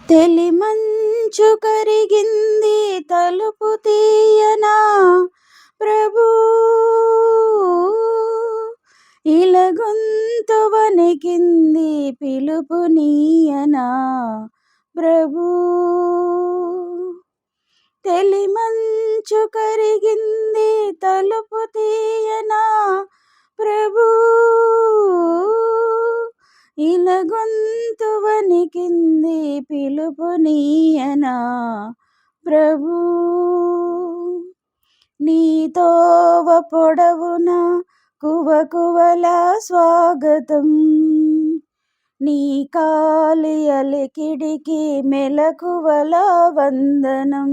తెలిమంచు కరిగింది తలుపు తీయనా ప్రభూ, ఇలగొంతు వణికింది పిలుపు నీయనా ప్రభూ. తెలిమంచు కరిగింది తలుపు తీయనా ప్రభూ, ఇలగొంతు వణికింది పిలుపు నీయనా ప్రభూ. నీ తోవ పొడవున కువకువలా స్వాగతం, నీ కాలి అలికిడికి మెలకువలా వందనం.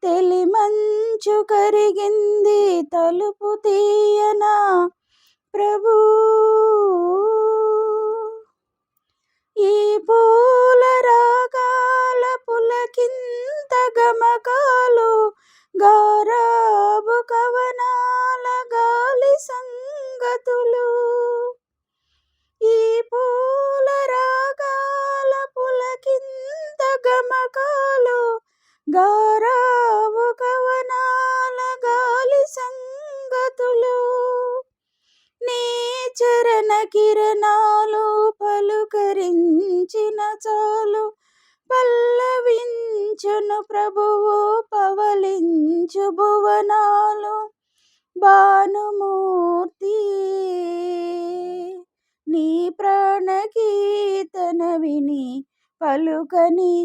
తెలిమంచు కరిగింది తలుపు తీయనా ప్రభూ, ఈ పూల రాగాల పులకింత గమకాలు, గారాబు కవనాల గాలి సంగతులు. ఈ పూల రాగాల పులకింత గమకాలు, గారాబు కవనాల గాలి సంగతులు. నీ చరణ కిరణాలు పలుకరించిన చాలు, పల్లవించును ప్రభువు పవలించు భువనాలు. భానుమూర్తి నీ ప్రాణకీర్తన విని పలుకని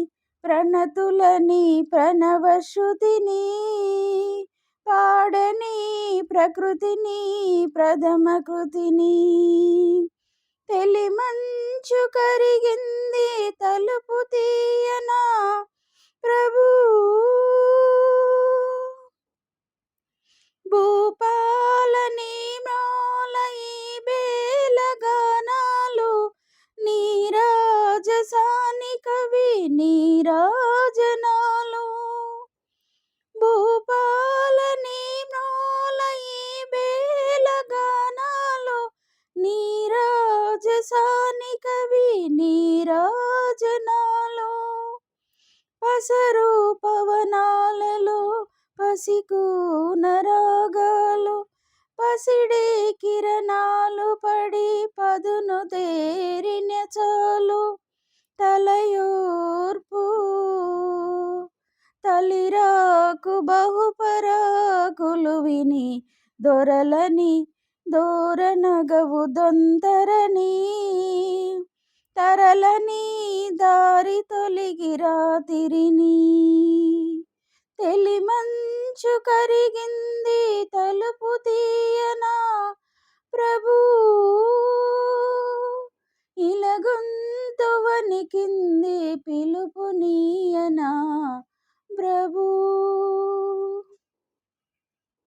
ప్రణతులని ప్రణవశ్రుతిని, పాడని ప్రకృతిని ప్రథమ కృతిని. తెలిమంచు కరిగింది తలుపు తీయనా ప్రభూ, భూపాలని మ్రోల ఈ బేల గానాలు, నీరాజసాని కవి నీరాజనాలు. భూపాలని మ్రోల ఈ బేల గానాలు, నీరాజసాని కవి నీరాజనాలు. పసరు పవనాలలో పసికూన రాగాలు, పసిడి కిరణాలు పడి పదును తేరిన చాలు. తలయోర్పు తలిరాకు బహుపరాకులు విని దొరలని దోరనగవు దొంతరని, తరలని దారి తొలిగి రాతిరిని. తెలిమంచు కరిగింది తలుపు తీయనా ప్రభూ, ఇలగొంతు వణికింది పిలుపు నీయనా ప్రభూ.